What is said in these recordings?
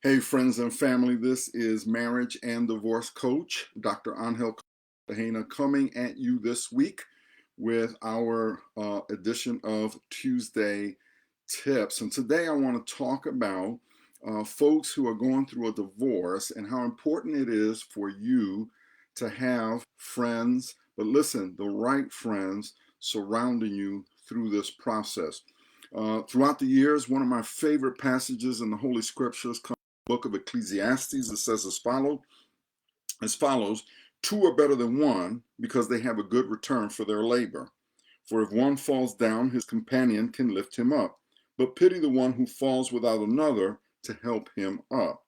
Hey, friends and family, this is marriage and divorce coach, Dr. Angel Cartagena, coming at you this week with our edition of Tuesday Tips. And today I want to talk about folks who are going through a divorce and how important it is for you to have friends, but listen, the right friends surrounding you through this process. Throughout the years, one of my favorite passages in the Holy Scriptures comes book of Ecclesiastes. It says as follows, two are better than one because they have a good return for their labor. For if one falls down, his companion can lift him up. But pity the one who falls without another to help him up.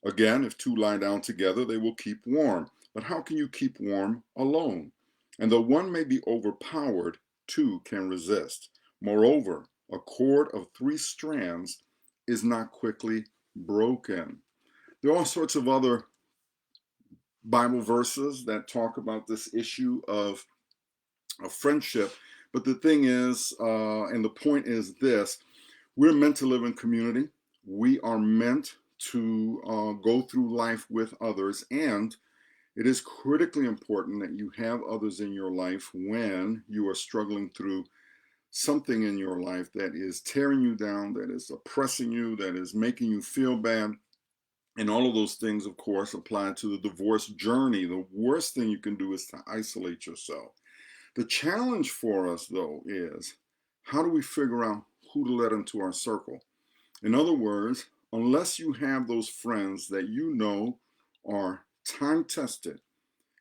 Again, if two lie down together, they will keep warm. But how can you keep warm alone? And though one may be overpowered, two can resist. Moreover, a cord of three strands is not quickly broken. There are all sorts of other Bible verses that talk about this issue of friendship. But the thing is, and the point is this, we're meant to live in community. We are meant to go through life with others. And it is critically important that you have others in your life when you are struggling through something in your life that is tearing you down, that is oppressing you, that is making you feel bad. And all of those things, of course, apply to the divorce journey. The worst thing you can do is to isolate yourself. The challenge for us, though, is how do we figure out who to let into our circle? In other words, unless you have those friends that you know are time tested,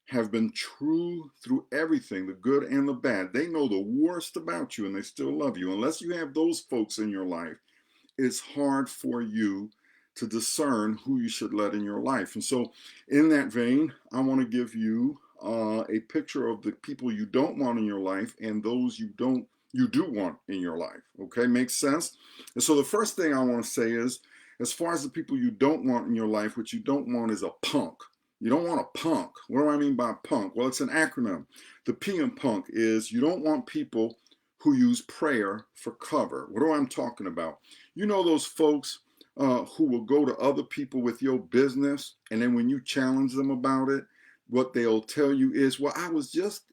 have been true through everything, the good and the bad, they know the worst about you and they still love you. Unless you have those folks in your life, it's hard for you to discern who you should let in your life. And so, in that vein, I want to give you a picture of the people you don't want in your life and those you do want in your life. Okay, makes sense? And so the first thing I want to say is, as far as the people you don't want in your life, what you don't want is a punk. You don't want a punk. What do I mean by punk? Well, it's an acronym. The P in punk is you don't want people who use prayer for cover. What am I talking about? You know those folks who will go to other people with your business, and then when you challenge them about it, what they'll tell you is, well, I was just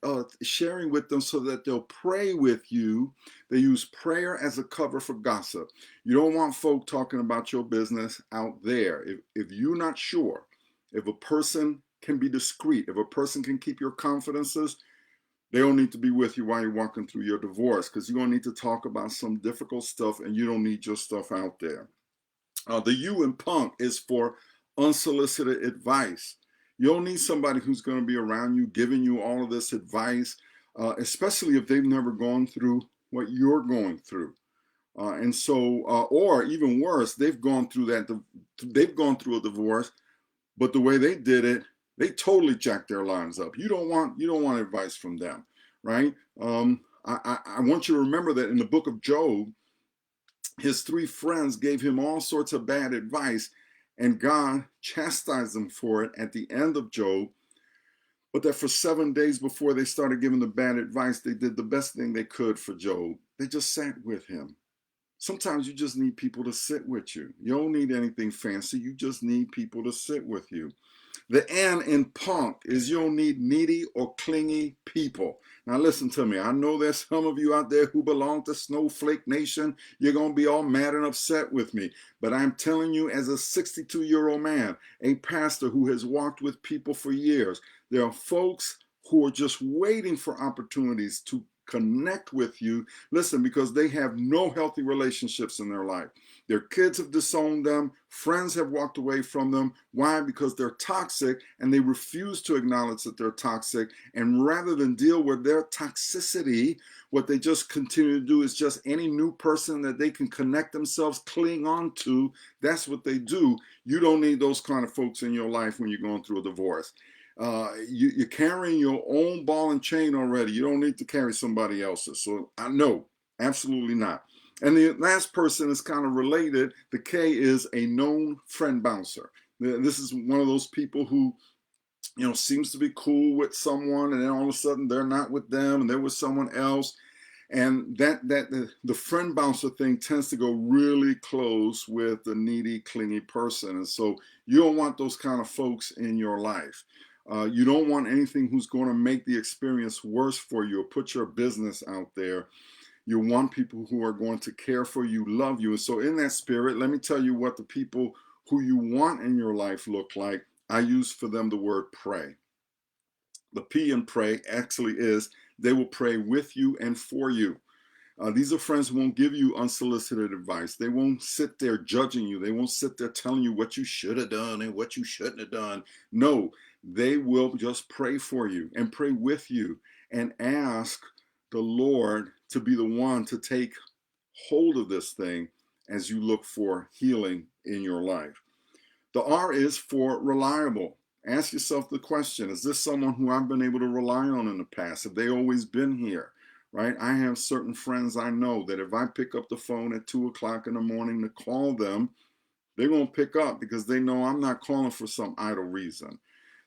sharing with them so that they'll pray with you. They use prayer as a cover for gossip. You don't want folk talking about your business out there. If you're not sure, if a person can be discreet, if a person can keep your confidences, they don't need to be with you while you're walking through your divorce, because you're going to need to talk about some difficult stuff and you don't need your stuff out there. The U in punk is for unsolicited advice. You don't need somebody who's going to be around you giving you all of this advice, especially if they've never gone through what you're going through. Or even worse, they've gone through a divorce, but the way they did it, they totally jacked their lives up. You don't want advice from them, right? I want you to remember that in the book of Job, his three friends gave him all sorts of bad advice, and God chastised them for it at the end of Job. But that for 7 days before they started giving the bad advice, they did the best thing they could for Job. They just sat with him. Sometimes you just need people to sit with you. You don't need anything fancy. You just need people to sit with you. The N in punk is you don't need needy or clingy people. Now listen to me. I know there's some of you out there who belong to Snowflake Nation. You're going to be all mad and upset with me. But I'm telling you, as a 62-year-old man, a pastor who has walked with people for years, there are folks who are just waiting for opportunities to connect with you. Listen, because they have no healthy relationships in their life. Their kids have disowned them. Friends have walked away from them. Why? Because they're toxic and they refuse to acknowledge that they're toxic. And rather than deal with their toxicity, what they just continue to do is just any new person that they can connect themselves, cling on to, that's what they do. You don't need those kind of folks in your life when you're going through a divorce. You're carrying your own ball and chain already. You don't need to carry somebody else's. So I know, absolutely not. And the last person is kind of related. The K is a known friend bouncer. This is one of those people who, seems to be cool with someone, and then all of a sudden they're not with them and they're with someone else. And the friend bouncer thing tends to go really close with the needy, clingy person. And so you don't want those kind of folks in your life. You don't want anything who's going to make the experience worse for you or put your business out there. You want people who are going to care for you, love you. And so in that spirit, let me tell you what the people who you want in your life look like. I use for them the word pray. The P in pray actually is they will pray with you and for you. These are friends who won't give you unsolicited advice. They won't sit there judging you. They won't sit there telling you what you should have done and what you shouldn't have done. No, they will just pray for you and pray with you and ask the Lord to be the one to take hold of this thing as you look for healing in your life. The R is for reliable. Ask yourself the question, is this someone who I've been able to rely on in the past? Have they always been here? Right? I have certain friends I know that if I pick up the phone at 2 o'clock in the morning to call them, they're going to pick up because they know I'm not calling for some idle reason.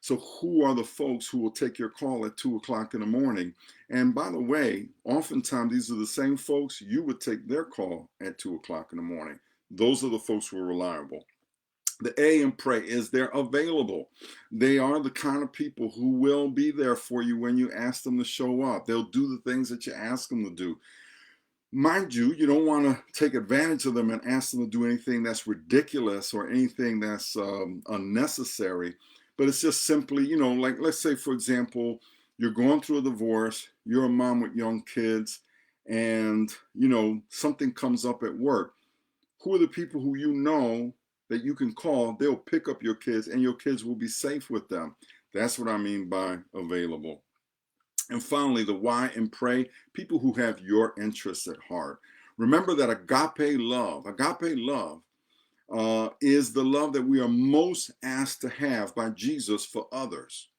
So who are the folks who will take your call at 2 o'clock in the morning? And by the way, oftentimes these are the same folks you would take their call at 2 o'clock in the morning. Those are the folks who are reliable. The A in pray is they're available. They are the kind of people who will be there for you when you ask them to show up. They'll do the things that you ask them to do. Mind you, you don't want to take advantage of them and ask them to do anything that's ridiculous or anything that's unnecessary. But it's just simply, like let's say, for example, you're going through a divorce, you're a mom with young kids, and, something comes up at work. Who are the people who you know that you can call? They'll pick up your kids and your kids will be safe with them. That's what I mean by available. And finally, the Y in pray, people who have your interests at heart. Remember that agape love is the love that we are most asked to have by Jesus for others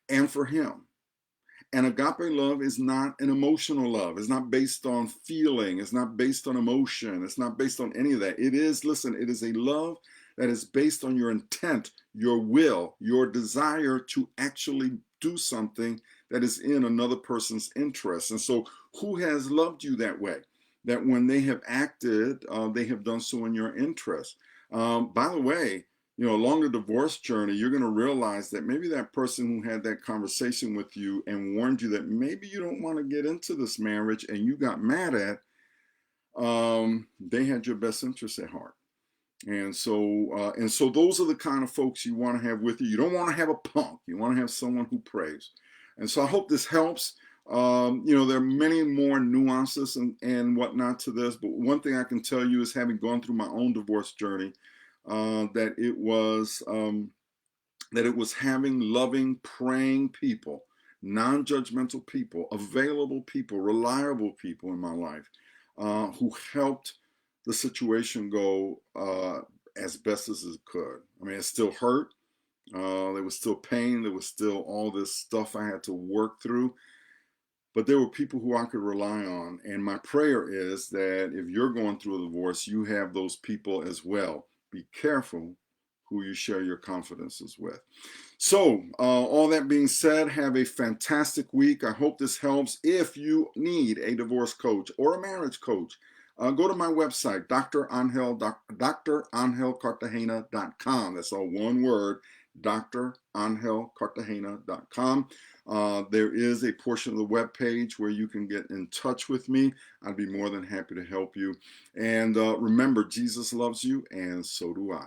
and for him. And agape love is not an emotional love. It's not based on feeling. It's not based on emotion. It's not based on any of that. It is a love that is based on your intent, your will, your desire to actually do something that is in another person's interest. And so who has loved you that way? That when they have acted, they have done so in your interest. By the way, along the divorce journey, you're going to realize that maybe that person who had that conversation with you and warned you that maybe you don't want to get into this marriage and you got mad at, they had your best interest at heart. And so those are the kind of folks you want to have with you. You don't want to have a punk. You want to have someone who prays. And so I hope this helps. There are many more nuances and whatnot to this, but one thing I can tell you is having gone through my own divorce journey, that it was having loving, praying people, non-judgmental people, available people, reliable people in my life, who helped the situation go as best as it could. I mean, it still hurt. There was still pain. There was still all this stuff I had to work through. But there were people who I could rely on. And my prayer is that if you're going through a divorce, you have those people as well. Be careful who you share your confidences with. So, all that being said, have a fantastic week. I hope this helps. If you need a divorce coach or a marriage coach, go to my website, DrAngelCartagena.com. That's all one word, DrAngelCartagena.com. There is a portion of the webpage where you can get in touch with me. I'd be more than happy to help you. And remember, Jesus loves you, and so do I.